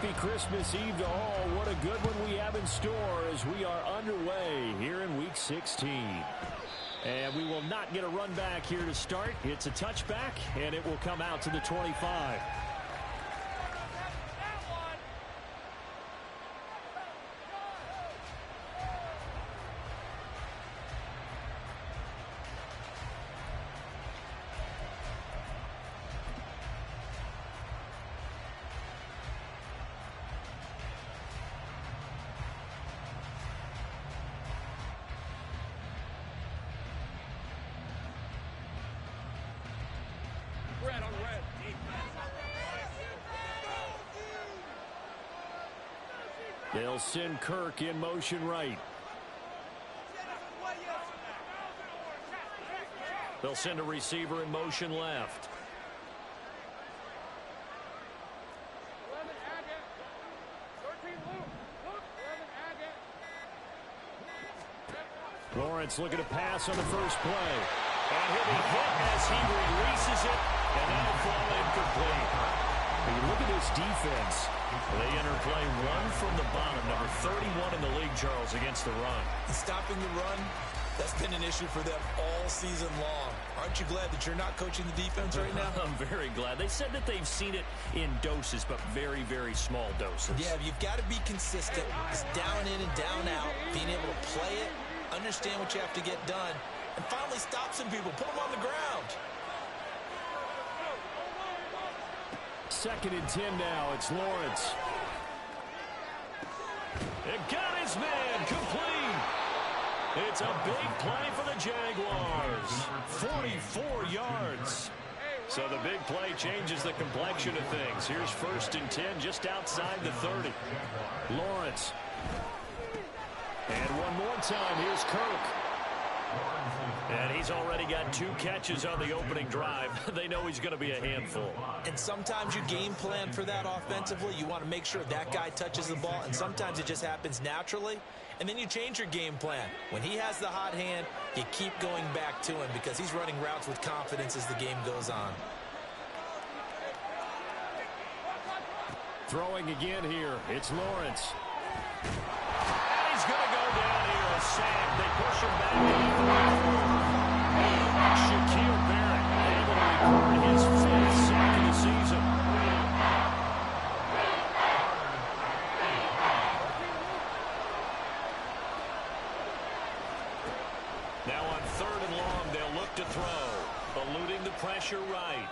happy Christmas Eve to all. What a good one we have in store as we are underway here in Week 16. And we will not get a run back here to start. It's a touchback, and it will come out to the 25. They'll send Kirk in motion right. They'll send a receiver in motion left. Lawrence looking to pass on the first play. And he'll be hit as he releases it, and that'll fall incomplete. When you look at this defense, they enter play one from the bottom, number 31 in the league, Charles, against the run. Stopping the run, that's been an issue for them all season long. Aren't you glad that you're not coaching the defense right now? I'm very glad. They said that they've seen it in doses, but very, very small doses. Yeah, you've got to be consistent. It's down in and down out, being able to play it, understand what you have to get done, and finally stop some people, put them on the ground. 2nd and 10 now. It's Lawrence. It got his man complete. It's a big play for the Jaguars. 44 yards. So the big play changes the complexion of things. Here's 1st and 10 just outside the 30. Lawrence. And one more time. Here's Kirk. And he's already got 2 catches on the opening drive. They know he's going to be a handful. And sometimes you game plan for that offensively. You want to make sure that guy touches the ball, and sometimes it just happens naturally. And then you change your game plan. When he has the hot hand, you keep going back to him because he's running routes with confidence as the game goes on. Throwing again here. It's Lawrence. And he's going to go down here. A sack. They push him back. Shaquille Barrett able to record his 5th sack of the season. Now on 3rd and long, they'll look to throw. Eluding the pressure right.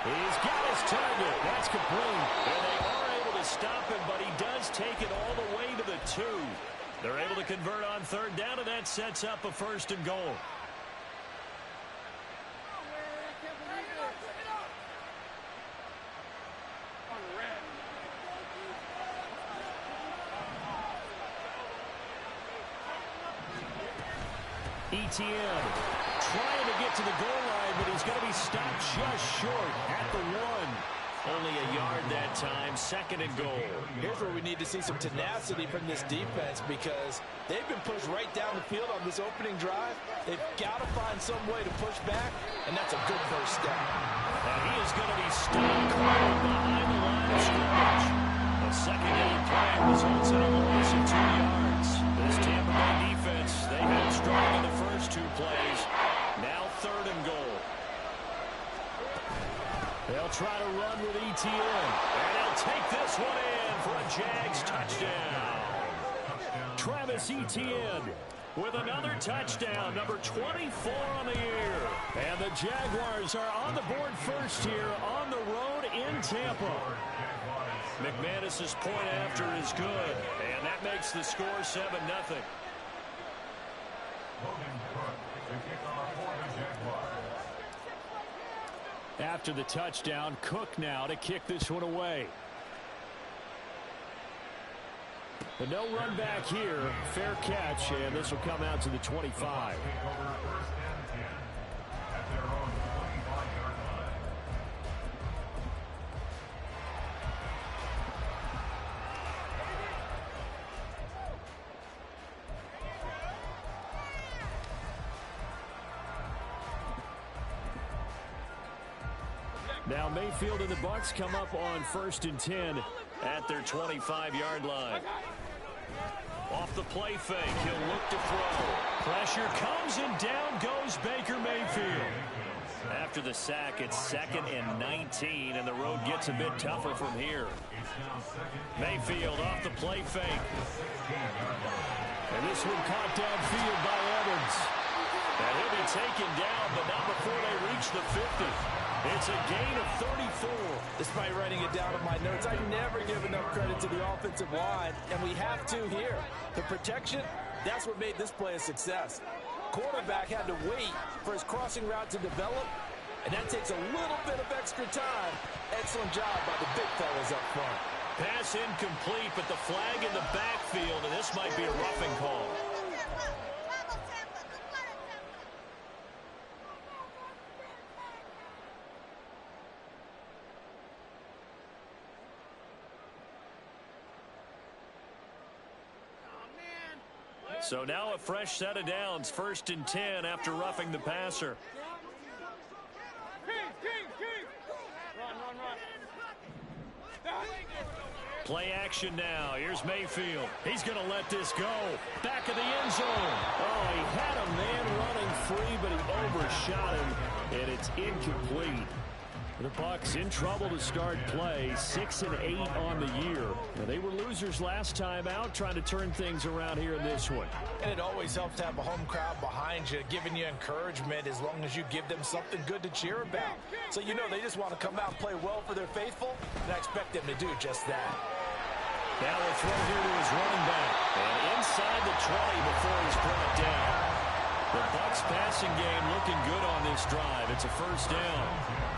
He's got his target. That's complete. And they are able to stop him, but he does take it all the way to the 2. They're able to convert on 3rd down, and that sets up a 1st and goal. Etienne trying to get to the goal line, but he's going to be stopped just short at the 1. Only a yard that time, 2nd and goal. Here's where we need to see some tenacity from this defense because they've been pushed right down the field on this opening drive. They've got to find some way to push back, and that's a good first step. And he is going to be stopped behind the line of scrimmage. A 2nd down play results in a loss of 2 yards. This Tampa Bay defense, they had strong in the first 2 plays. Now 3rd and goal. They'll try to run with Etienne. And he'll take this one in for a Jags touchdown. Travis Etienne with another touchdown, number 24 on the year. And the Jaguars are on the board first here on the road in Tampa. McManus's point after is good, and that makes the score 7-0. After the touchdown, Cook now to kick this one away. But no run back here. Fair catch, and this will come out to the 25. Now Mayfield and the Bucs come up on 1st and 10 at their 25-yard line. Off the play fake, he'll look to throw. Pressure comes and down goes Baker Mayfield. After the sack, it's 2nd and 19, and the road gets a bit tougher from here. Mayfield off the play fake. And this one caught downfield by Evans. And he'll be taken down, but not before they reach the 50. It's a gain of 34. Despite writing it down in my notes, I never give enough credit to the offensive line, and we have to here. The protection, that's what made this play a success. Quarterback had to wait for his crossing route to develop, and that takes a little bit of extra time. Excellent job by the big fellas up front. Pass incomplete, but the flag in the backfield, and this might be a roughing call. So now a fresh set of downs, 1st and 10 after roughing the passer. Play action now. Here's Mayfield. He's going to let this go. Back of the end zone. Oh, he had a man running free, but he overshot him, and it's incomplete. The Bucs in trouble to start play, 6 and 8 on the year. Now, they were losers last time out, trying to turn things around here in this one. And it always helps to have a home crowd behind you, giving you encouragement as long as you give them something good to cheer about. So you know they just want to come out and play well for their faithful, and I expect them to do just that. Now a throw here to his running back. And inside the 20 before he's brought down. The Bucs passing game looking good on this drive. It's a 1st down.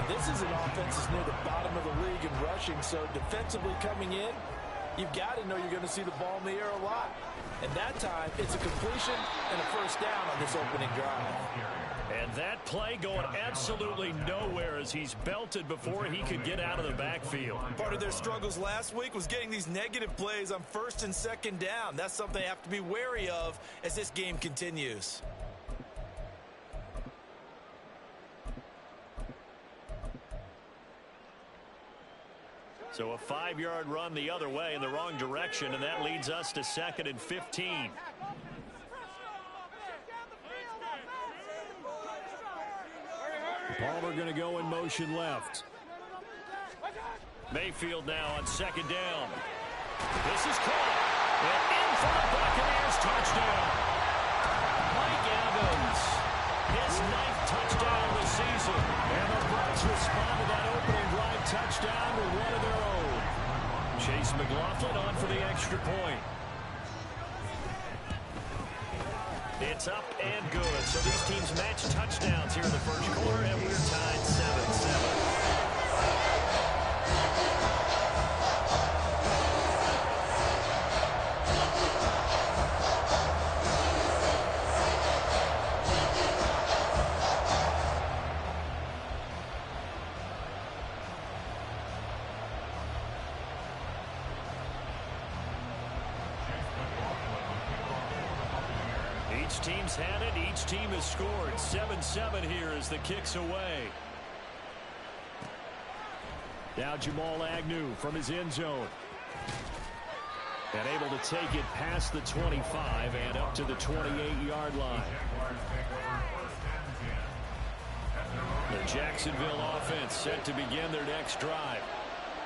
This is an offense that's near the bottom of the league in rushing, so defensively coming in, you've got to know you're going to see the ball in the air a lot. And that time, it's a completion and a 1st down on this opening drive. And that play going absolutely nowhere as he's belted before he could get out of the backfield. Part of their struggles last week was getting these negative plays on 1st and 2nd down. That's something they have to be wary of as this game continues. So a 5-yard run the other way in the wrong direction, and that leads us to 2nd and 15. Palmer going to go in motion left. Mayfield now on 2nd down. This is caught. And in for the Buccaneers touchdown. Mike Evans. His 9th touchdown of the season. And the Bucs respond to that opening drive touchdown with one of their own. Chase McLaughlin on for the extra point. It's up and good. So these teams match touchdowns here in the 1st quarter, and we're tied 7-7. Each team's had it. Each team has scored. 7-7 here as the kick's away. Now Jamal Agnew from his end zone. And able to take it past the 25 and up to the 28-yard line. The Jacksonville offense set to begin their next drive.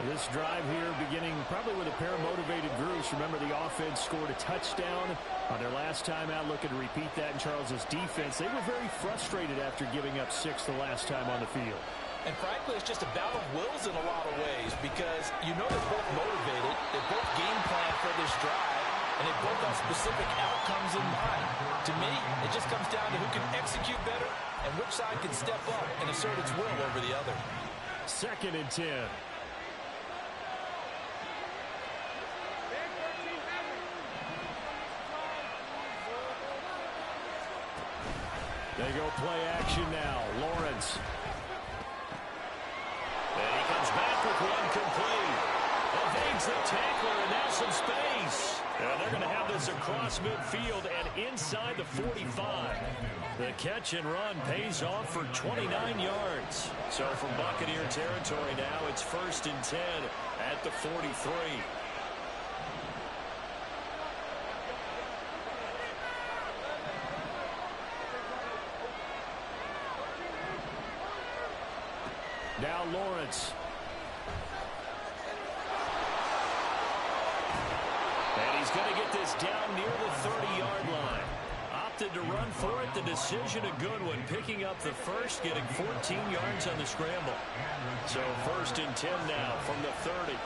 This drive here beginning probably with a pair of motivated groups. Remember, the offense scored a touchdown on their last time out, looking to repeat that in Charles's defense. They were very frustrated after giving up 6 the last time on the field. And frankly, it's just a battle of wills in a lot of ways because you know they're both motivated. They both game plan for this drive, and they both have specific outcomes in mind. To me, it just comes down to who can execute better and which side can step up and assert its will over the other. 2nd and 10. They go play action now. Lawrence. And he comes back with one complete. Evades the tackler, and now some space. And they're going to have this across across midfield and inside the 45. The catch and run pays off for 29 yards. So from Buccaneer territory now, it's 1st and 10 at the 43. Now Lawrence. And he's going to get this down near the 30-yard line. Opted to run for it. The decision a good one. Picking up the first, getting 14 yards on the scramble. So 1st and 10 now from the 30.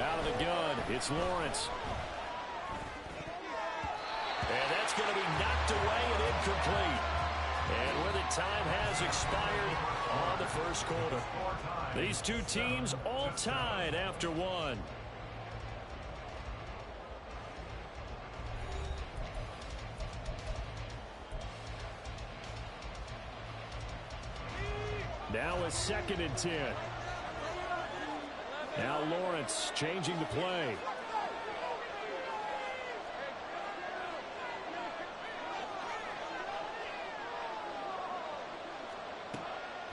Out of the gun, it's Lawrence. And that's going to be knocked away and incomplete. And with it, time has expired on the first quarter. These two teams all tied after one. Now a 2nd and 10. Now Lawrence changing the play.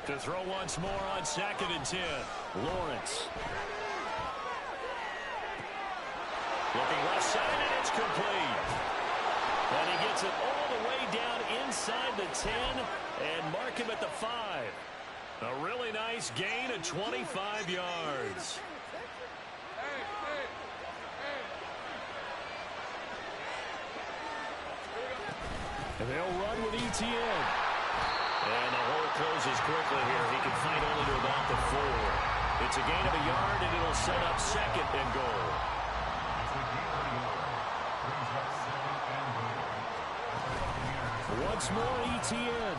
To throw once more on 2nd and 10. Lawrence. Looking left side, and it's complete. And he gets it all the way down inside the 10 and mark him at the 5. A really nice gain of 25 yards. And they'll run with ETN. And the hole closes quickly here. He can find only to about the 4. It's a gain of a yard, and it'll set up 2nd and goal. Once more, ETN.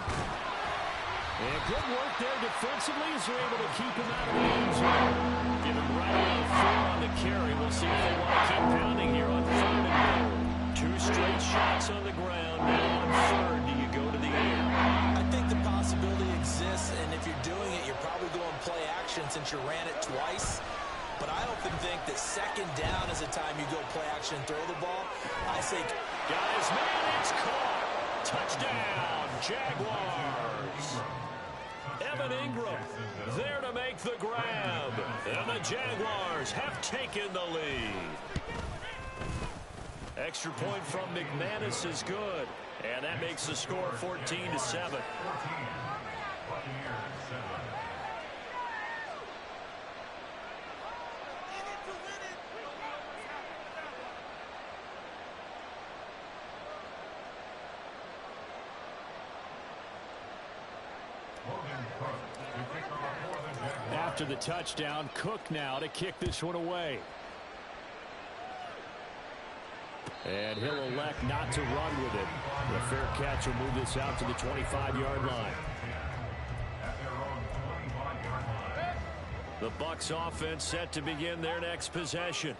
And good work there defensively as they're able to keep him out of the end zone. Give him right around 4 on the carry. We'll see if they want to keep pounding here on 3rd and goal. 2 straight shots on the ground. Now on 3rd, do you go to the air? I think the possibility exists, and if you're doing it, you're probably going play action since you ran it twice. But I often think that 2nd down is the time you go play action and throw the ball. I say, guys, man, it's caught. Touchdown, Jaguars. Evan Ingram there to make the grab. And the Jaguars have taken the lead. Extra point from McManus is good. And that makes the score 14-7. After the touchdown, Cook now to kick this one away. And he'll elect not to run with it. The fair catch will move this out to the 25-yard line. The Bucs offense set to begin their next possession.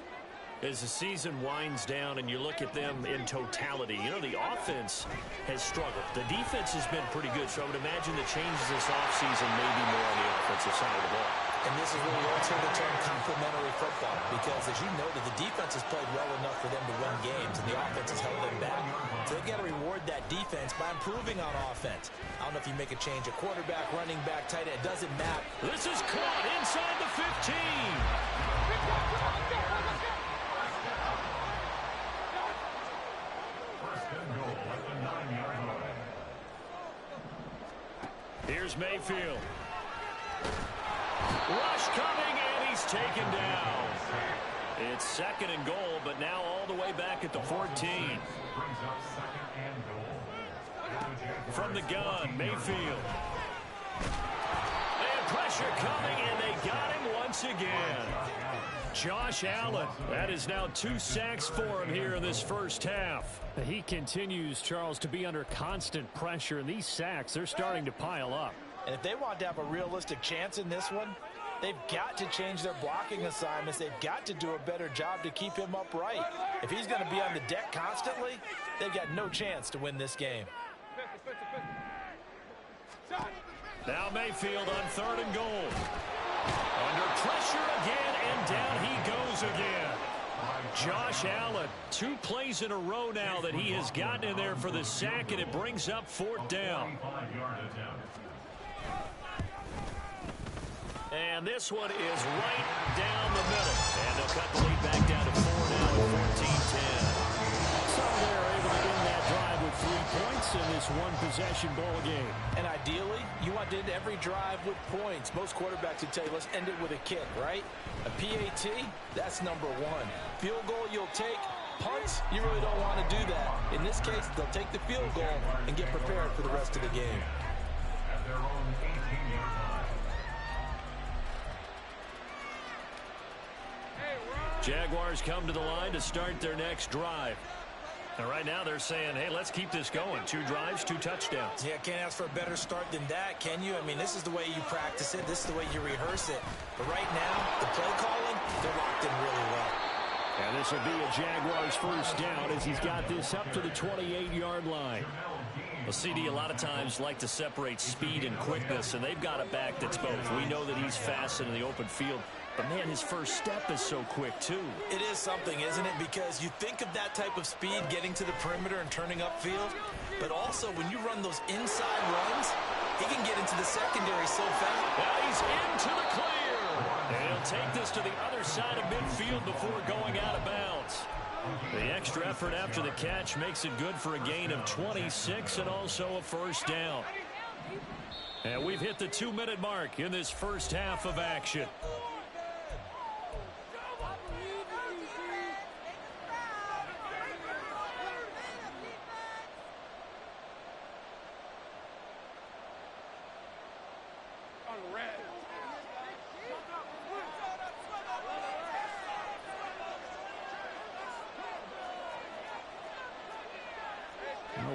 As the season winds down and you look at them in totality, you know, the offense has struggled. The defense has been pretty good, so I would imagine the changes this offseason may be more on the offensive side of the ball. And this is where we also hear the term complementary football, because as you noted, the defense has played well enough for them to win games, and the offense has held them back. So they've got to reward that defense by improving on offense. I don't know if you make a change, a quarterback, running back, tight end, it doesn't matter. This is caught inside the 15. Here's Mayfield. Rush coming, and he's taken down. It's 2nd and goal, but now all the way back at the 14. From the gun, Mayfield. And pressure coming, and they got him once again. Josh Allen, that is now 2 sacks for him here in this first half. He continues, Charles, to be under constant pressure, and these sacks, they're starting to pile up. And if they want to have a realistic chance in this one, they've got to change their blocking assignments. They've got to do a better job to keep him upright. If he's going to be on the deck constantly, they've got no chance to win this game. Now Mayfield on 3rd and goal. Under pressure again, and down he goes again. Josh Allen, 2 plays in a row now that he has gotten in there for the sack, and it brings up 4th down. And this one is right down the middle. And they'll cut the lead back down to 4 now at 14-10. So they're able to end that drive with 3 points in this one-possession ball game. And ideally, you want to end every drive with points. Most quarterbacks would tell you, let's end it with a kick, right? A PAT, that's number 1. Field goal you'll take. Punts, you really don't want to do that. In this case, they'll take the field goal and get prepared for the rest of the game. At their own 18-yard line. Jaguars come to the line to start their next drive. And right now they're saying, hey, let's keep this going. 2 drives, 2 touchdowns. Yeah, can't ask for a better start than that, can you? I mean, this is the way you practice it. This is the way you rehearse it. But right now, the play calling, they're locked in really well. And this will be a Jaguars first down as he's got this up to the 28-yard line. Well, CD a lot of times like to separate speed and quickness, and they've got a back that's both. We know that he's fast in the open field, but, man, his first step is so quick, too. It is something, isn't it? Because you think of that type of speed getting to the perimeter and turning upfield, but also when you run those inside runs, he can get into the secondary so fast. Now he's into the clear. And he'll take this to the other side of midfield before going out of bounds. The extra effort after the catch makes it good for a gain of 26 and also a first down. And we've hit the 2-minute mark in this first half of action.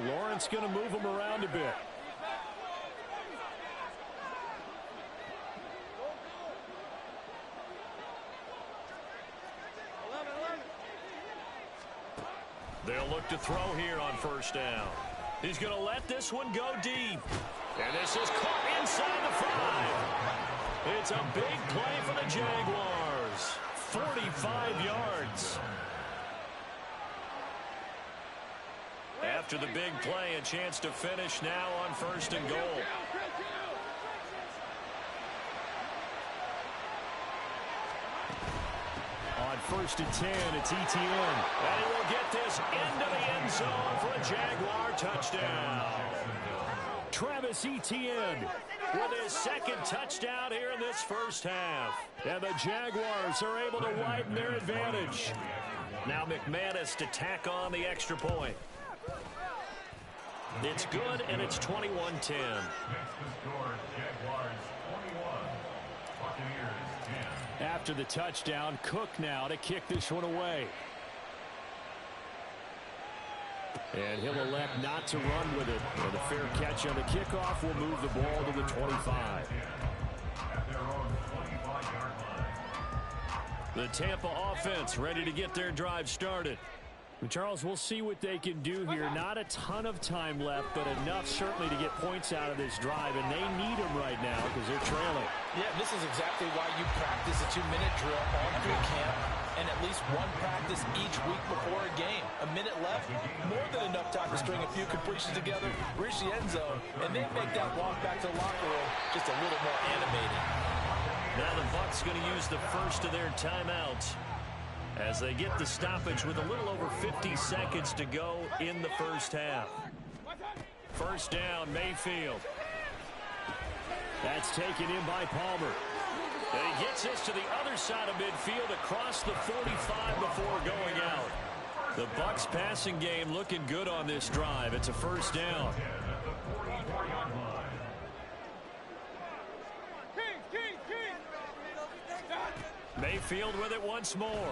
Lawrence going to move him around a bit. They'll look to throw here on first down. He's going to let this one go deep. And this is caught inside the 5. It's a big play for the Jaguars. 45 yards. After the big play, a chance to finish now on first and goal. On first and 10, it's ETN. And he will get this into the end zone for a Jaguar touchdown. Travis Etienne With his 2nd touchdown here in this first half. And the Jaguars are able to widen their advantage. Now McManus to tack on the extra point. It's good, and it's 21-10. Makes the score Jaguars 21, Buccaneers 10. After the touchdown, Cook now to kick this one away. And he'll elect not to run with it. And a fair catch on the kickoff will move the ball to the 25. At their own 25-yard line. The Tampa offense ready to get their drive started. And Charles, we'll see what they can do here. Not a ton of time left, but enough certainly to get points out of this drive. And they need them right now because they're trailing. Yeah, this is exactly why you practice a 2-minute drill all through camp and at least one practice each week before a game. A minute left, more than enough time to string a few completions together, reach the end zone, and then make that walk back to the locker room just a little more animated. Now the Bucs going to use the first of their timeouts as they get the stoppage with a little over 50 seconds to go in the first half. First down, Mayfield. That's taken in by Palmer. And he gets this to the other side of midfield across the 45 before going out. The Bucs passing game looking good on this drive. It's a first down. Mayfield with it once more.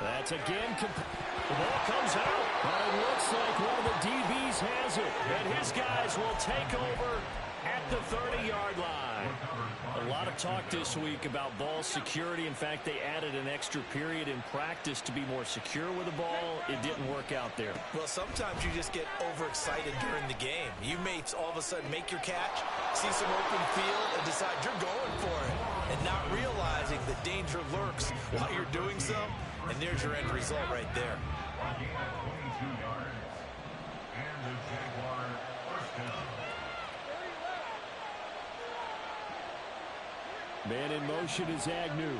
That's again. The ball comes out. But it looks like one of the DBs has it. And his guys will take over at the 30-yard line. A lot of talk this week about ball security. In fact, they added an extra period in practice to be more secure with the ball. It didn't work out there. Well, sometimes you just get overexcited during the game. You may all of a sudden make your catch, see some open field, and decide you're going for it. not realizing the danger lurks while you're doing so. And there's your end result right there. A gain of 22 yards. And the Jaguar first down. Man in motion is Agnew.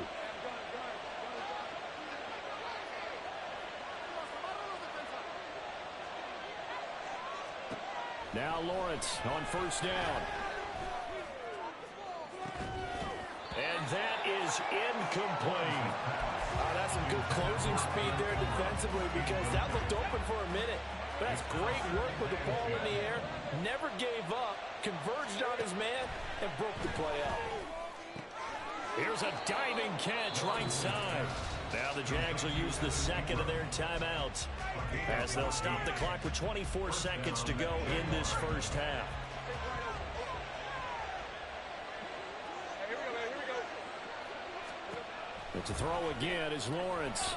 Now Lawrence on first down. And that is incomplete. That's some good closing speed there defensively because that looked open for a minute. But that's great work with the ball in the air. Never gave up, converged on his man, and broke the play out. Here's a diving catch right side. Now the Jags will use the second of their timeouts as they'll stop the clock with 24 seconds to go in this first half. But to throw again is Lawrence.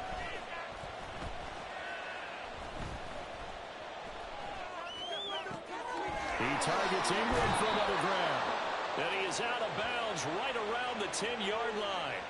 He targets Ingram for another grab. And he is out of bounds right around the 10-yard line.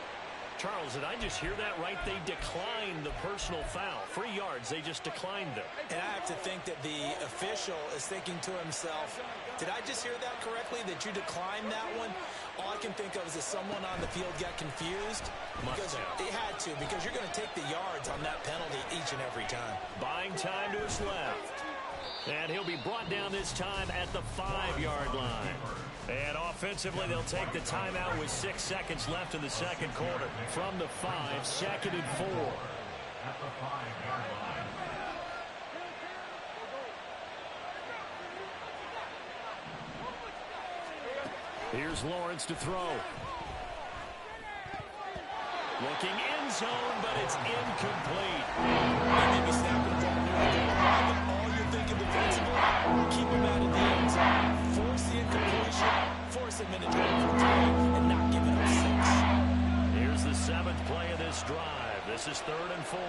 Charles, did I just hear that right? They declined the personal foul. 3 yards, they just declined them. And I have to think that the official is thinking to himself, did I just hear that correctly, that you declined that one? All I can think of is that someone on the field got confused. Because it had to, because you're going to take the yards on that penalty each and every time. Buying time to his left. And he'll be brought down this time at the 5-yard line. And offensively, they'll take the timeout with 6 seconds left in the second quarter. From the 5, 2nd and 4. At the 5-yard line. Here's Lawrence to throw. Looking end zone, but it's incomplete. Maybe snapping the ball near the goal line, but all you're thinking defensively, keep him out of the end zone. Force the incompletion, force him into down for 3, and not give it up 6. Here's the 7th play of this drive. This is 3rd and 4.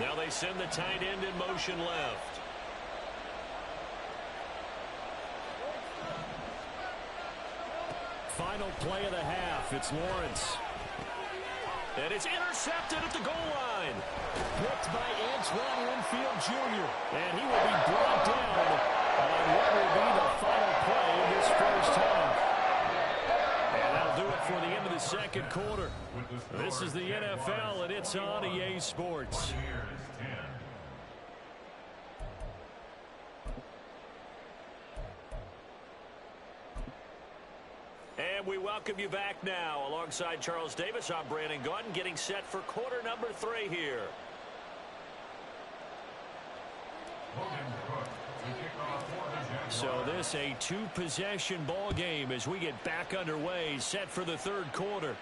Now they send the tight end in motion left. Final play of the half. It's Lawrence. And it's intercepted at the goal line. Picked by Antoine Winfield Jr. And he will be brought down on what will be the final play of this first half. And that'll do it for the end of the second quarter. This is the NFL, and it's on EA Sports. And we welcome you back now. Alongside Charles Davis, I'm Brandon Gaudin, getting set for quarter number 3 here. So this a 2-possession ball game as we get back underway, set for the 3rd quarter.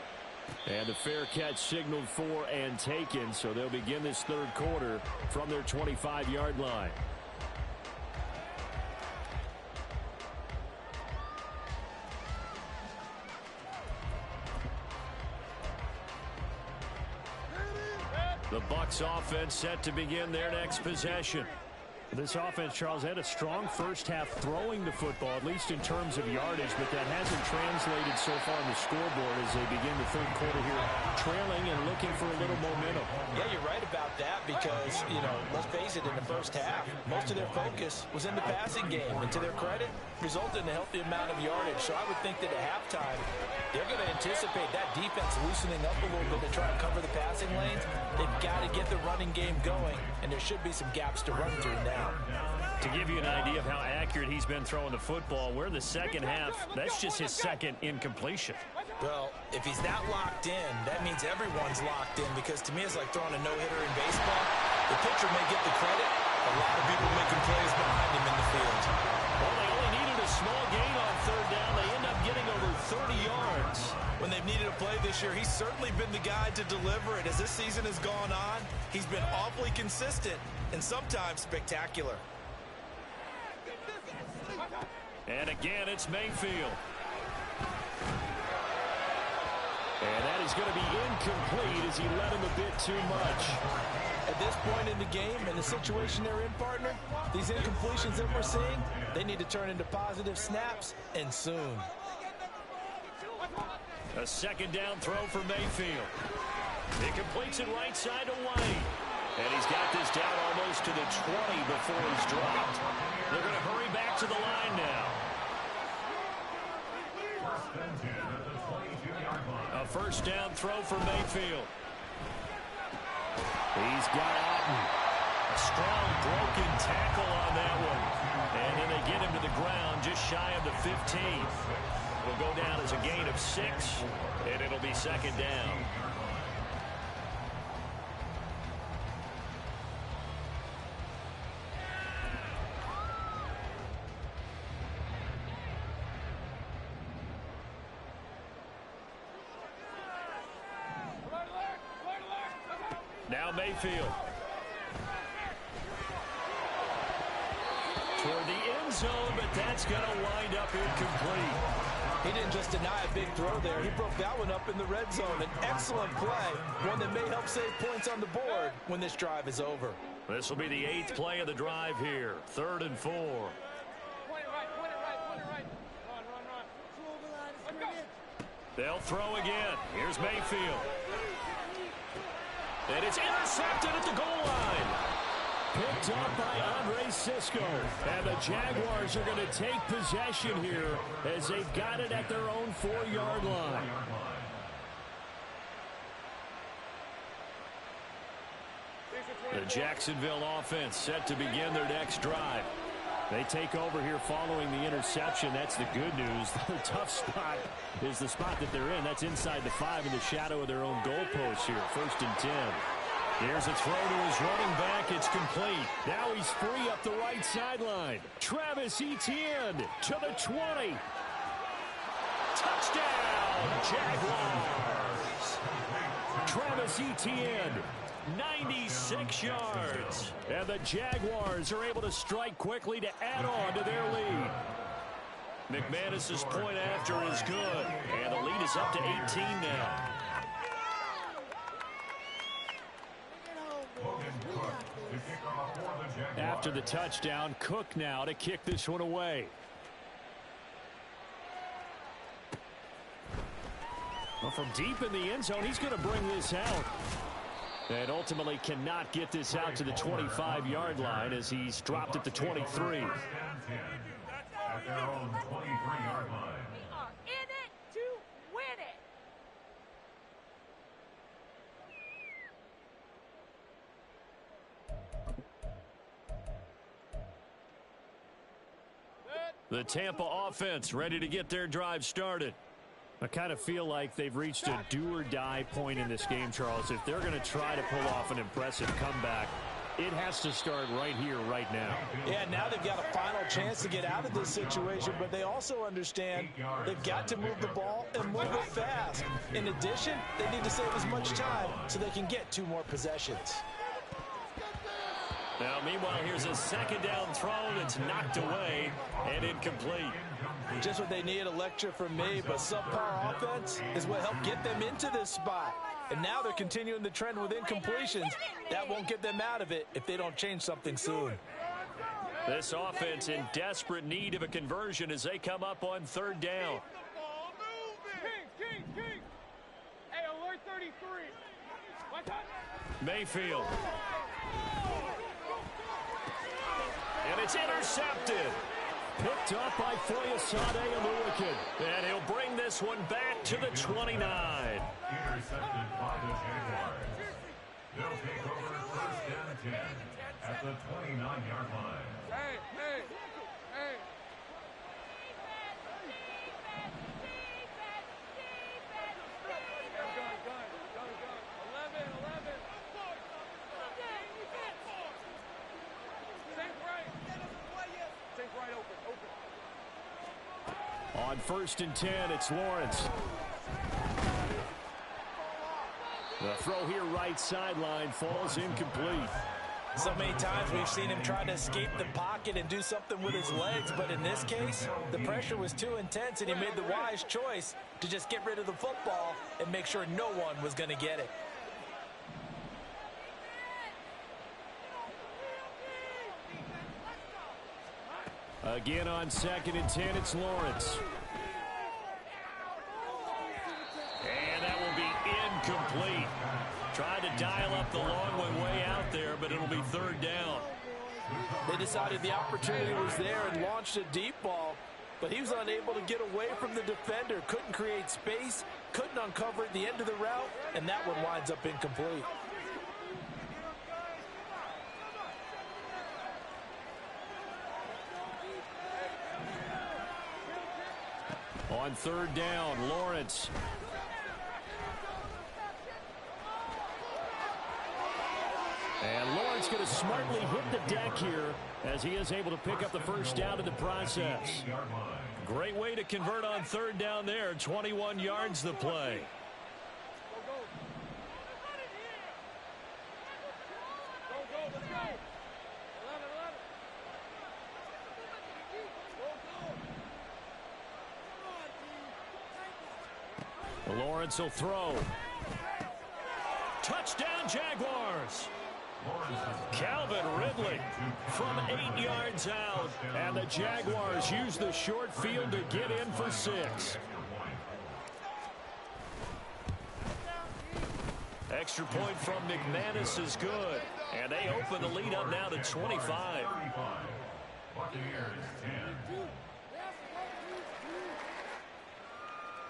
And a fair catch signaled for and taken, so they'll begin this 3rd quarter from their 25-yard line. The Bucs offense set to begin their next possession. This offense, Charles, had a strong first half throwing the football, at least in terms of yardage, but that hasn't translated so far on the scoreboard as they begin the 3rd quarter here, trailing and looking for a little momentum. Yeah, you're right about that because, let's face it, in the first half, most of their focus was in the passing game. And to their credit, resulted in a healthy amount of yardage. So I would think that at halftime, they're going to anticipate that defense loosening up a little bit to try and cover the passing lanes. They've got to get the running game going, and there should be some gaps to run through now. To give you an idea of how accurate he's been throwing the football, we're in the second half. That's just his 2nd incompletion. Well, if he's not locked in, that means everyone's locked in because to me it's like throwing a no-hitter in baseball. The pitcher may get the credit. A lot of people making plays behind him in the field. Well, they only needed a small gain on 3rd down. They end up getting over 30 yards. When they've needed a play this year, he's certainly been the guy to deliver it. As this season has gone on, he's been awfully consistent and sometimes spectacular. And again, it's Mayfield. And that is going to be incomplete as he led him a bit too much. At this point in the game and the situation they're in, partner, these incompletions that we're seeing, they need to turn into positive snaps, and soon. A second down throw for Mayfield. He completes it right side to White. And he's got this down almost to the 20 before he's dropped. They're going to hurry back to the line now. A first down throw for Mayfield. He's got Otten. A strong broken tackle on that one. And then they get him to the ground just shy of the 15. Will go down as a gain of 6, and it'll be second down. Now Mayfield. Toward the end zone, but that's going to wind up incomplete. He didn't just deny a big throw there. He broke that one up in the red zone. An excellent play, one that may help save points on the board when this drive is over. This will be the 8th play of the drive here. 3rd and 4. They'll throw again. Here's Mayfield. And it's intercepted at the goal line. Picked up by Andre Sisco. And the Jaguars are going to take possession here as they've got it at their own 4-yard line. The Jacksonville offense set to begin their next drive. They take over here following the interception. That's the good news. The tough spot is the spot that they're in. That's inside the 5 in the shadow of their own goalpost here. 1st and 10. Here's a throw to his running back. It's complete. Now he's free up the right sideline. Travis Etienne to the 20. Touchdown, Jaguars. Travis Etienne, 96 yards. And the Jaguars are able to strike quickly to add on to their lead. McManus's point after is good. And the lead is up to 18 now. After the touchdown, Cook now to kick this one away. Well, from deep in the end zone, he's going to bring this out. And ultimately cannot get this out to the 25-yard line as he's dropped at the 23. At their own 23-yard line. We are in it to win it. The Tampa offense ready to get their drive started. I kind of feel like they've reached a do-or-die point in this game, Charles. If they're going to try to pull off an impressive comeback, it has to start right here, right now. Yeah, now they've got a final chance to get out of this situation, but they also understand they've got to move the ball and move it fast. In addition, they need to save as much time so they can get 2 more possessions. Now, meanwhile, here's a second down throw that's knocked away and incomplete. Just what they need, a lecture from me, but subpar offense is what helped get them into this spot. And now they're continuing the trend with incompletions. That won't get them out of it if they don't change something soon. This offense in desperate need of a conversion as they come up on 3rd down. King. Hey, alert 33. Mayfield. And it's intercepted. Picked up by Foyesade Oluokun. And he'll bring this one back to the 29. Intercepted by the Jaguars. They'll take over 1st and 10 at the 29-yard line. Hey. Gun. 11. Take right open. On 1st and 10, it's Lawrence. The throw here right sideline falls incomplete. So many times we've seen him try to escape the pocket and do something with his legs, but in this case, the pressure was too intense, and he made the wise choice to just get rid of the football and make sure no one was going to get it. Again on 2nd and 10, it's Lawrence. And that will be incomplete. Tried to dial up the long one way out there, but it'll be 3rd down. They decided the opportunity was there and launched a deep ball, but he was unable to get away from the defender. Couldn't create space, couldn't uncover at the end of the route, and that one winds up incomplete. On 3rd down, Lawrence. And Lawrence going to smartly hit the deck here as he is able to pick up the 1st down in the process. Great way to convert on 3rd down there. 21 yards the play. Lawrence will throw. Touchdown, Jaguars. Calvin Ridley from 8 yards out. And the Jaguars use the short field to get in for 6. Extra point from McManus is good. And they open the lead up now to 25. Buccaneers 10.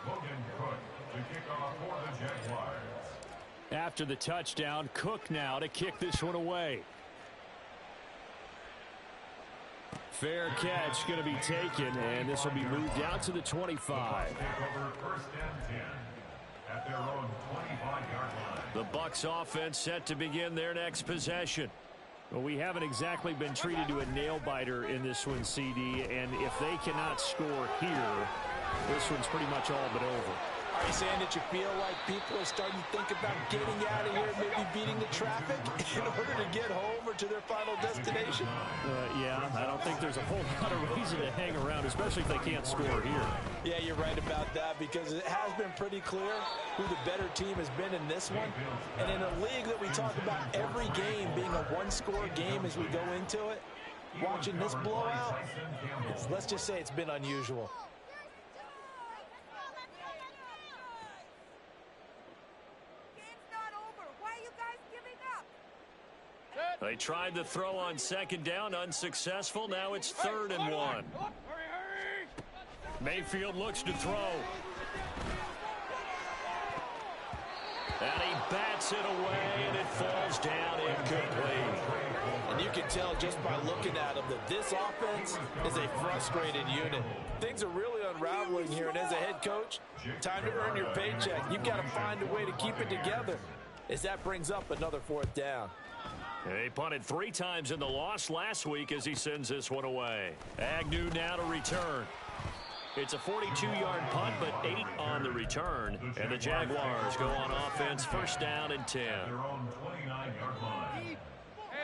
Logan Cook to kick off for the Jaguars. After the touchdown, Cook now to kick this one away. Fair catch going to be taken, and this will be moved out to the 25. Take over 1st and 10 at their own 25-yard line. The Bucs offense set to begin their next possession. Well, we haven't exactly been treated to a nail-biter in this one, CD, and if they cannot score here, this one's pretty much all but over. Are you saying that you feel like people are starting to think about getting out of here, maybe beating the traffic in order to get home or to their final destination? Yeah, I don't think there's a whole lot of reason to hang around, especially if they can't score here. Yeah, you're right about that, because it has been pretty clear who the better team has been in this one. And in a league that we talk about every game being a one-score game as we go into it, watching this blowout, let's just say it's been unusual. They tried to throw on 2nd down, unsuccessful. Now it's 3rd and 1. Mayfield looks to throw. And he bats it away, and it falls down incomplete. And you can tell just by looking at them that this offense is a frustrated unit. Things are really unraveling here, and as a head coach, time to earn your paycheck. You've got to find a way to keep it together as that brings up another 4th down. He punted 3 times in the loss last week as he sends this one away. Agnew now to return. It's a 42-yard punt, but 8 on the return. And the Jaguars go on offense, 1st down and 10.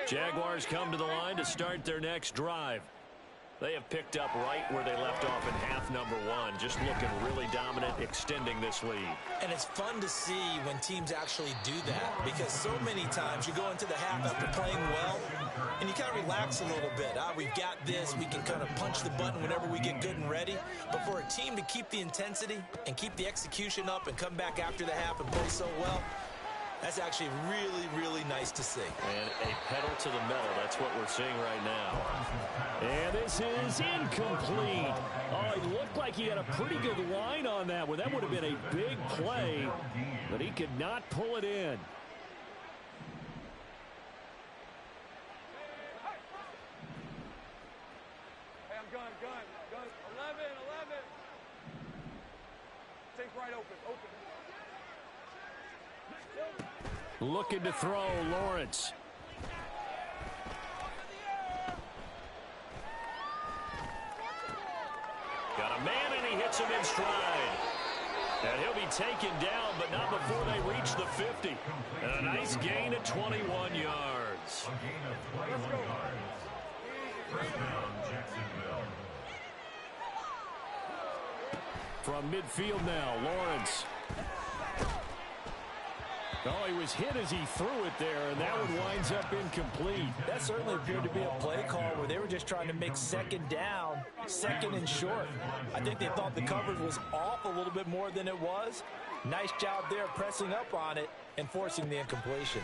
Jaguars come to the line to start their next drive. They have picked up right where they left off in half number 1, just looking really dominant, extending this lead. And it's fun to see when teams actually do that, because so many times you go into the half after playing well, and you kind of relax a little bit. We've got this. We can kind of punch the button whenever we get good and ready. But for a team to keep the intensity and keep the execution up and come back after the half and play so well, that's actually really, really nice to see. And a pedal to the metal. That's what we're seeing right now. And this is incomplete. Oh, it looked like he had a pretty good line on that one. That would have been a big play, but he could not pull it in. Hey, I'm gun. 11. Take right open. Looking to throw, Lawrence. Got a man, and he hits him in stride. And he'll be taken down, but not before they reach the 50. And a nice gain at 21 yards. Jaguars. A gain of 21 yards. First down, Jacksonville. From midfield now, Lawrence. Oh, he was hit as he threw it there, and that one winds up incomplete. That certainly appeared to be a play call where they were just trying to make second down, second and short. I think they thought the coverage was off a little bit more than it was. Nice job there pressing up on it and forcing the incompletion.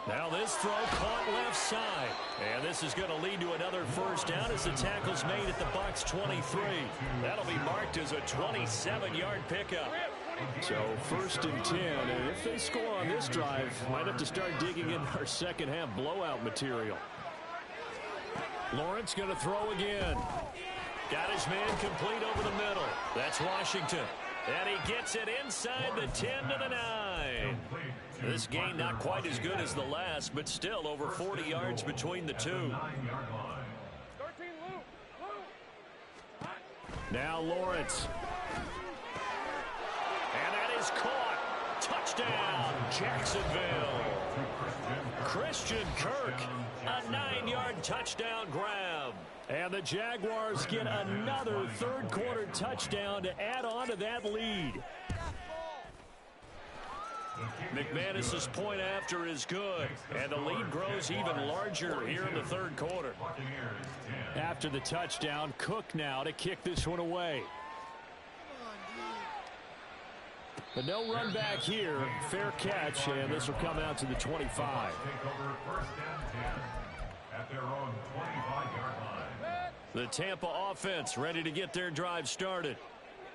Now this throw caught left side. And this is going to lead to another first down as the tackle's made at the Bucs 23. That'll be marked as a 27-yard pickup. So 1st and 10. And if they score on this drive, might have to start digging in our second half blowout material. Lawrence going to throw again. Got his man complete over the middle. That's Washington. And he gets it inside the 10 to the 9. This gain not quite as good as the last, but still over 40 yards between the two. Now Lawrence. And that is caught. Touchdown, Jacksonville. Christian Kirk, a 9-yard touchdown grab. And the Jaguars get another third-quarter touchdown to add on to that lead. McManus's point after is good, and the lead grows even larger here in the third quarter. After the touchdown, Cook now to kick this one away. But no run back here. Fair catch, and this will come out to the 25. The Tampa offense ready to get their drive started.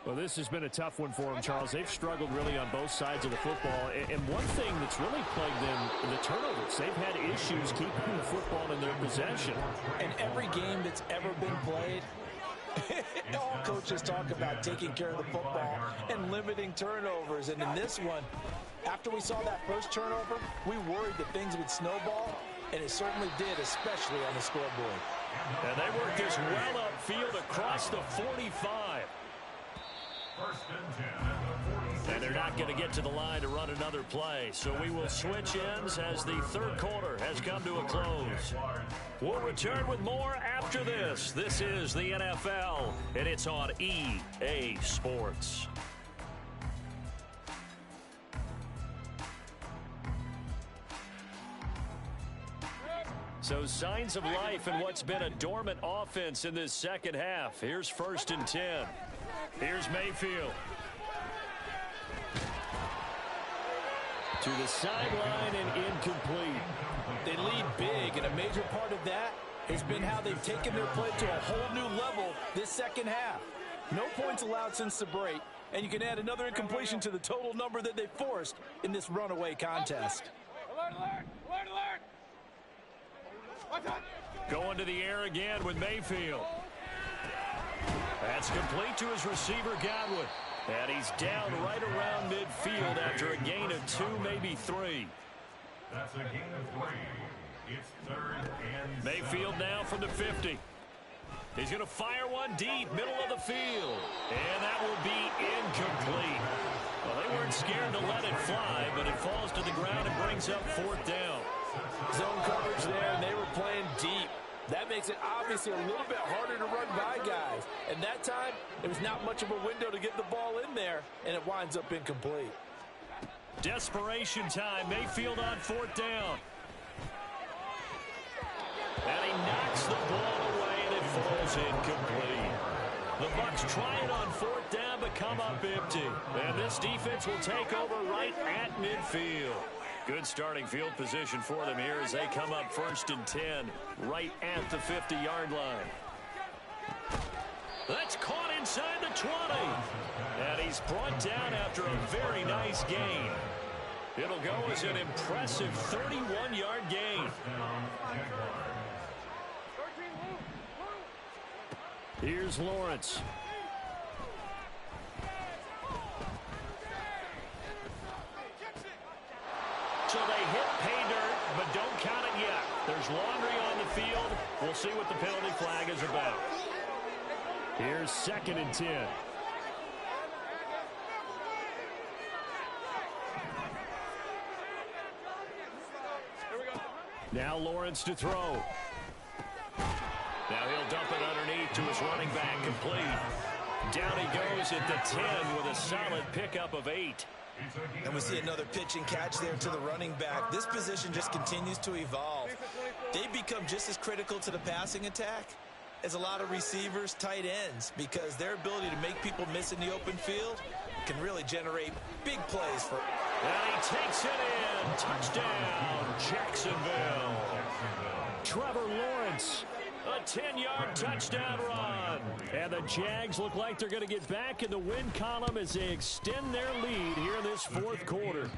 Well, this has been a tough one for them, Charles. They've struggled really on both sides of the football. And one thing that's really plagued them, the turnovers. They've had issues keeping the football in their possession. In every game that's ever been played, all coaches talk about taking care of the football and limiting turnovers. And in this one, after we saw that first turnover, we worried that things would snowball, and it certainly did, especially on the scoreboard. And they work this well upfield across the 45. And they're not going to get to the line to run another play. So we will switch ends as the third quarter has come to a close. We'll return with more after this. This is the NFL, and it's on EA Sports. So signs of life in what's been a dormant offense in this second half. Here's 1st and 10. Here's Mayfield. To the sideline and incomplete. They lead big, and a major part of that has been how they've taken their play to a whole new level this second half. No points allowed since the break, and you can add another incompletion to the total number that they forced in this runaway contest. Alert, alert, alert, alert. Going to the air again with Mayfield. That's complete to his receiver, Godwin. And he's down right around midfield after a gain of 2, maybe 3. That's a gain of 3. It's 3rd and 7. Mayfield now from the 50. He's going to fire one deep, middle of the field. And that will be incomplete. Well, they weren't scared to let it fly, but it falls to the ground and brings up 4th down. Zone coverage there, and they were playing deep. That makes it obviously a little bit harder to run by guys. And that time, there was not much of a window to get the ball in there, and it winds up incomplete. Desperation time. Mayfield on 4th down. And he knocks the ball away, and it falls incomplete. The Bucs try it on 4th down, but come up empty. And this defense will take over right at midfield. Good starting field position for them here as they come up 1st and 10, right at the 50-yard line. That's caught inside the 20. And he's brought down after a very nice gain. It'll go as an impressive 31-yard gain. Here's Lawrence. So they hit pay dirt, but don't count it yet. There's laundry on the field. We'll see what the penalty flag is about. Here's 2nd and 10. Now Lawrence to throw. Now he'll dump it underneath to his running back, complete. Down he goes at the 10 with a solid pickup of 8. And we see another pitch and catch there to the running back. This position just continues to evolve. They become just as critical to the passing attack as a lot of receivers, tight ends, because their ability to make people miss in the open field can really generate big plays for. And he takes it in. Touchdown, Jacksonville. Trevor Lawrence. A 10-yard touchdown run. And the Jags look like they're going to get back in the win column as they extend their lead here in this fourth quarter.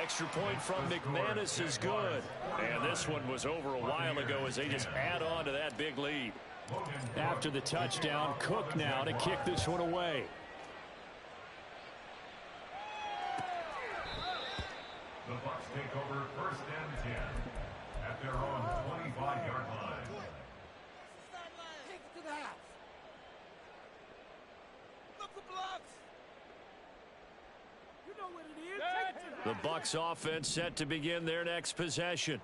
Extra point from McManus is good. And this one was over a while ago as they just add on to that big lead. After the touchdown, Cook now to kick this one away. The Bucs take over first and 10 at their own 25-yard line. Take it to the house. Look the blocks. You know what it is. Take it to The Bucs offense set to begin their next possession.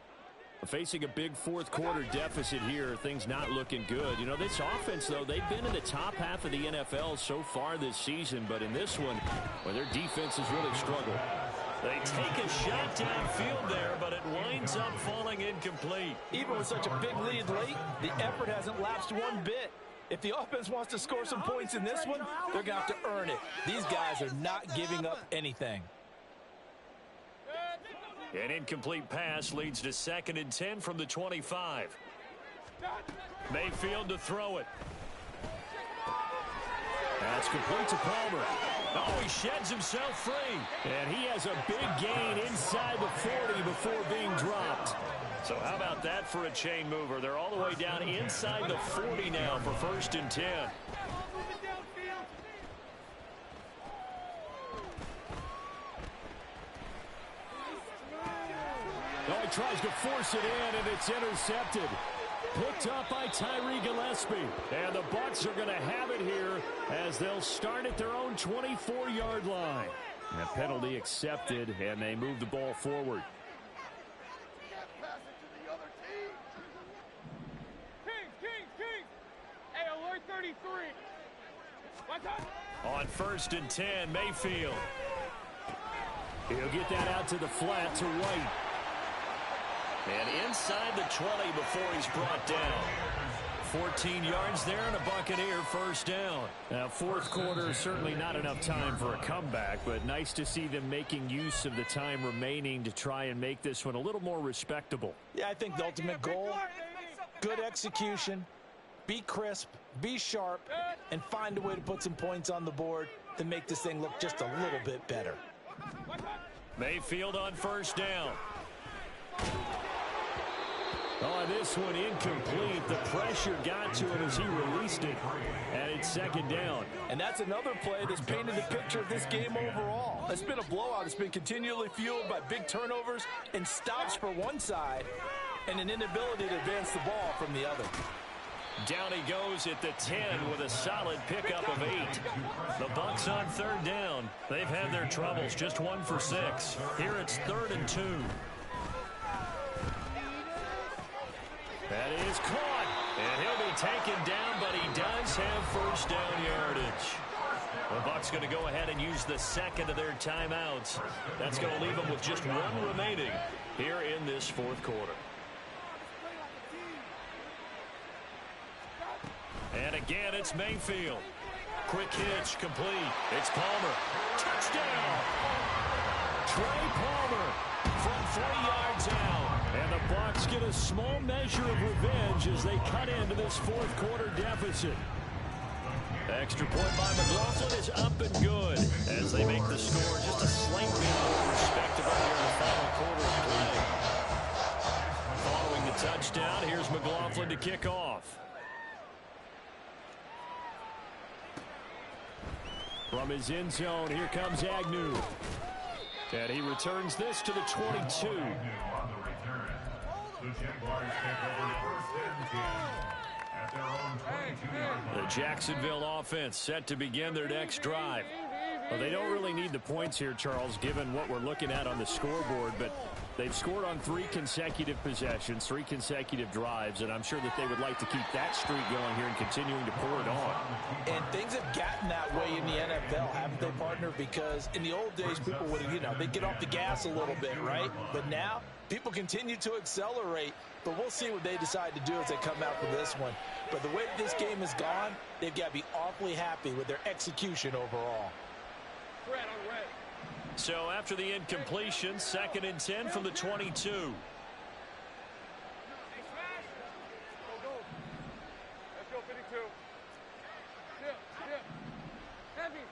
Facing a big fourth quarter deficit here, things not looking good. You know, this offense, though, they've been in the top half of the NFL so far this season, but in this one, well, their defense has really struggled. They take a shot downfield there, but it winds up falling incomplete. Even with such a big lead late, the effort hasn't lapsed one bit. If the offense wants to score some points in this one, they're going to have to earn it. These guys are not giving up anything. An incomplete pass leads to 2nd and 10 from the 25. Mayfield to throw it. That's complete to Palmer. Oh, he sheds himself free. And he has a big gain inside the 40 before being dropped. So how about that for a chain mover? They're all the way down inside the 40 now for 1st and 10. Oh, he tries to force it in, and it's intercepted. Picked up by Tyree Gillespie. And the Bucs are going to have it here as they'll start at their own 24-yard line. And a penalty accepted, and they move the ball forward. Kings. Hey, alert 33. Watch out. On 1st and 10, Mayfield. He'll get that out to the flat to White. And inside the 20 before he's brought down. 14 yards there and a Buccaneer 1st down. Now, fourth quarter, certainly not enough time for a comeback, but nice to see them making use of the time remaining to try and make this one a little more respectable. Yeah, I think the ultimate goal, good execution, be crisp, be sharp, and find a way to put some points on the board to make this thing look just a little bit better. Mayfield on 1st down. Oh, this one incomplete. The pressure got to him as he released it. And it's 2nd down. And that's another play that's painted the picture of this game overall. It's been a blowout. It's been continually fueled by big turnovers and stops for one side and an inability to advance the ball from the other. Down he goes at the 10 with a solid pickup of 8. The Bucs on 3rd down. They've had their troubles, just 1 for 6. Here it's 3rd and 2. That is caught, and he'll be taken down, but he does have 1st down yardage. The Bucs going to go ahead and use the 2nd of their timeouts. That's going to leave them with just 1 remaining here in this 4th quarter. And again, it's Mayfield. Quick hitch, complete. It's Palmer. Touchdown! Trey Palmer from 3 yards out. And the Bucs get a small measure of revenge as they cut into this fourth quarter deficit. Extra point by McLaughlin is up and good as they make the score just a slight bit more respectable here in the final quarter of play. Following the touchdown, here's McLaughlin to kick off. From his end zone, here comes Agnew. And he returns this to the 22. The Jaguars take over 1st and 10 at their own 22-yard line. The Jacksonville offense set to begin their next drive. Well, they don't really need the points here, Charles, given what we're looking at on the scoreboard, but they've scored on 3 consecutive possessions, 3 consecutive drives, and I'm sure that they would like to keep that streak going here and continuing to pour it on. And things have gotten that way in the NFL, haven't they, partner? Because in the old days, people would, they'd get off the gas a little bit, right? But now, people continue to accelerate, but we'll see what they decide to do as they come out for this one. But the way this game has gone, they've got to be awfully happy with their execution overall. So after the incompletion, 2nd and 10 from the 22. Let's go, 52. Heavy.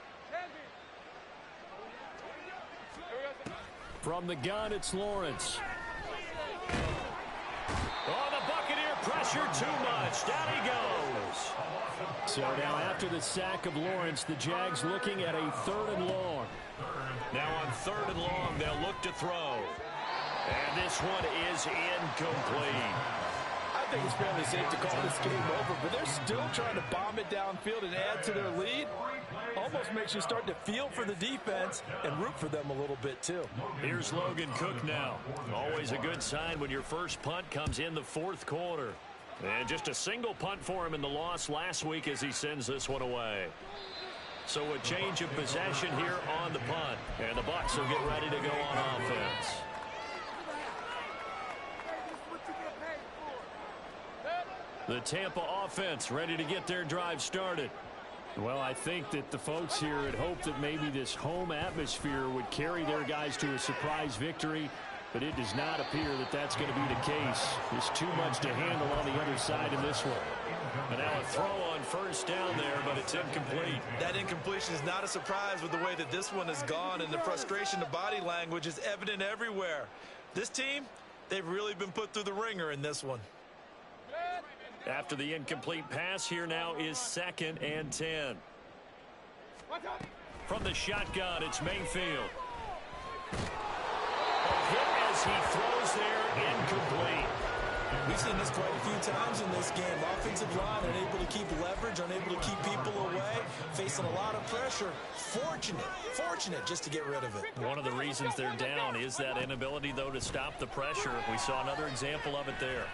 From the gun, it's Lawrence. Oh, the Buccaneer pressure too much. Down he goes. So now after the sack of Lawrence, the Jags looking at a 3rd and long. Now on 3rd and long, they'll look to throw. And this one is incomplete. I think it's fairly safe to call this game over, but they're still trying to bomb it downfield and add to their lead. Almost makes you start to feel for the defense and root for them a little bit, too. Here's Logan Cook now. Always a good sign when your first punt comes in the 4th quarter. And just a single punt for him in the loss last week as he sends this one away. So a change of possession here on the punt. And the Bucs will get ready to go on offense. The Tampa offense ready to get their drive started. Well, I think that the folks here had hoped that maybe this home atmosphere would carry their guys to a surprise victory, but it does not appear that that's going to be the case. There's too much to handle on the other side in this one. And now a throw on 1st down there, but it's incomplete. That incompletion is not a surprise with the way that this one has gone, and the frustration, the body language is evident everywhere. This team, they've really been put through the ringer in this one. After the incomplete pass, here now is 2nd and 10. From the shotgun, it's Mayfield. A hit as he throws there, incomplete. We've seen this quite a few times in this game. Offensive line unable to keep leverage, unable to keep people away, facing a lot of pressure. Fortunate just to get rid of it. One of the reasons they're down is that inability, though, to stop the pressure. We saw another example of it there.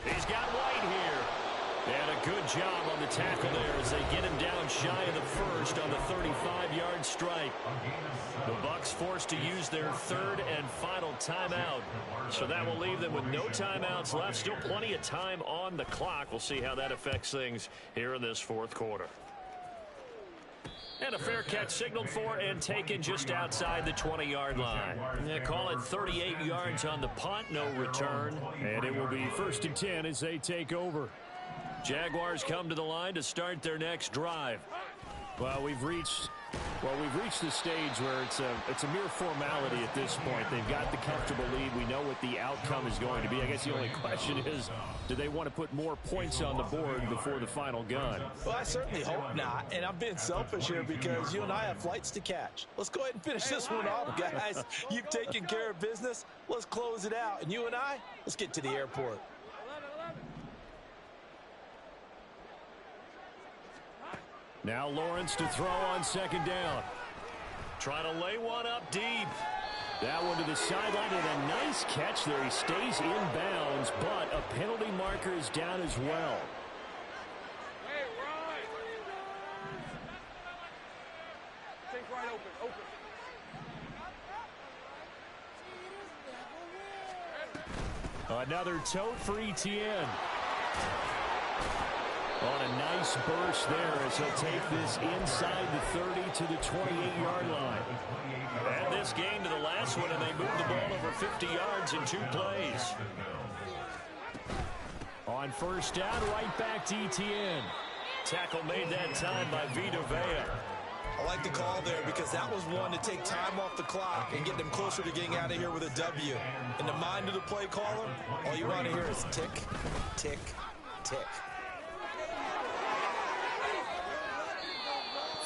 He's got White here. And a good job on the tackle there as they get him down shy of the 1st on the 35-yard strike. The Bucs forced to use their 3rd and final timeout. So that will leave them with no timeouts left. Still plenty of time on the clock. We'll see how that affects things here in this 4th quarter. And a fair catch signaled for and taken just outside the 20-yard line. They call it 38 yards on the punt, no return. And it will be 1st and 10 as they take over. Jaguars come to the line to start their next drive. Well, we've reached the stage where it's a mere formality at this point. They've got the comfortable lead. We know what the outcome is going to be. I guess the only question is, do they want to put more points on the board before the final gun? Well, I certainly hope not. And I'm being selfish here because you and I have flights to catch. Let's go ahead and finish this one off, guys. You've taken care of business. Let's close it out. And you and I, let's get to the airport. Now Lawrence to throw on 2nd down. Trying to lay one up deep. That one to the sideline, and a nice catch there. He stays in bounds, but a penalty marker is down as well. Hey, Ryan. Think right open. Another tote for Etienne. On a nice burst there as he'll take this inside the 30 to the 28-yard line. And this game to the last one, and they moved the ball over 50 yards in 2 plays. On 1st down, right back to Etienne. Tackle made that time by Vita Vea. I like the call there because that was one to take time off the clock and get them closer to getting out of here with a W. In the mind of the play caller, all you want to hear is tick, tick, tick.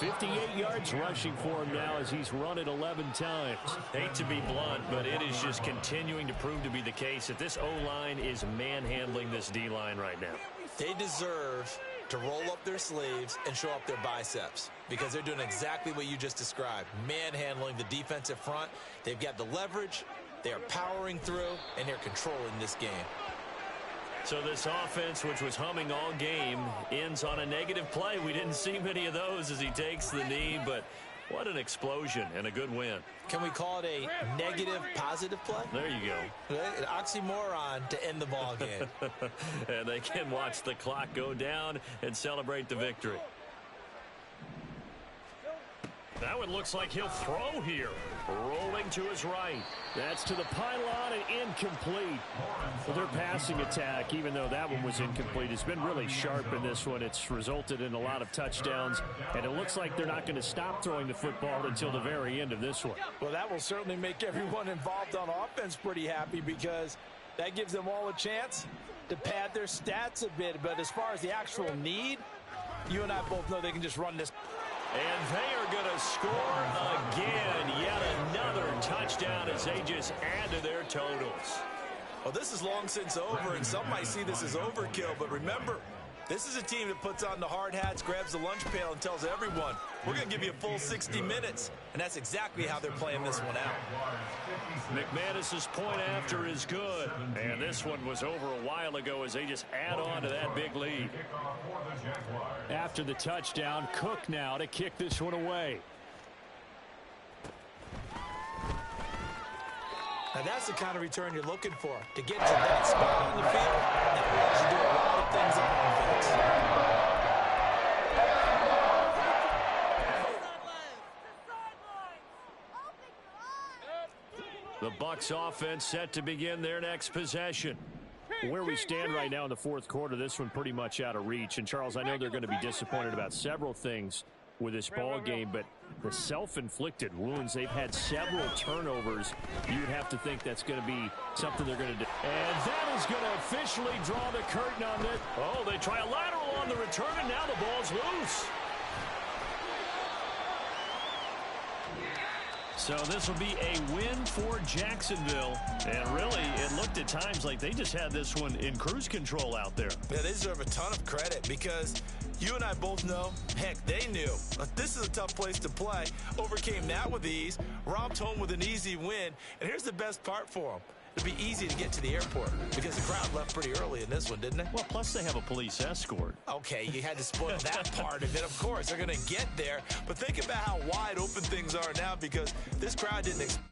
58 yards rushing for him now as he's run it 11 times. Hate to be blunt, but it is just continuing to prove to be the case that this O-line is manhandling this D-line right now. They deserve to roll up their sleeves and show up their biceps because they're doing exactly what you just described, manhandling the defensive front. They've got the leverage, they're powering through, and they're controlling this game. So this offense, which was humming all game, ends on a negative play. We didn't see many of those as he takes the knee, but what an explosion and a good win. Can we call it a negative positive play? There you go. An oxymoron to end the ball game. And they can watch the clock go down and celebrate the victory. That one looks like he'll throw here. Rolling to his right. That's to the pylon and incomplete. Well, their passing attack, even though that one was incomplete, has been really sharp in this one. It's resulted in a lot of touchdowns, and it looks like they're not going to stop throwing the football until the very end of this one. Well, that will certainly make everyone involved on offense pretty happy because that gives them all a chance to pad their stats a bit. But as far as the actual need, you and I both know they can just run this. And they are going to score again. Yet another touchdown as they just add to their totals. Well, this is long since over, and some might see this as overkill. But remember, this is a team that puts on the hard hats, grabs the lunch pail, and tells everyone, we're going to give you a full 60 minutes. And that's exactly how they're playing this one out. McManus's point after is good. And this one was over a while ago as they just add on to that big lead. After the touchdown, Cook now to kick this one away. Now that's the kind of return you're looking for. To get to that spot on the field, that allows you to do a lot of things on offense. The Bucs offense set to begin their next possession. Where we stand right now in the fourth quarter, this one pretty much out of reach. And, Charles, I know they're going to be disappointed about several things with this ball game, but the self-inflicted wounds, they've had several turnovers. You'd have to think that's going to be something they're going to do. And that is going to officially draw the curtain on it. Oh, they try a lateral on the return, and now the ball's loose. So this will be a win for Jacksonville. And really, it looked at times like they just had this one in cruise control out there. Yeah, they deserve a ton of credit because you and I both know, heck, they knew. This is a tough place to play. Overcame that with ease, romped home with an easy win. And here's the best part for them. It'd be easy to get to the airport because the crowd left pretty early in this one, didn't they? Well, plus they have a police escort. Okay, you had to spoil that part of it. Of course, they're going to get there. But think about how wide open things are now because this crowd didn't expect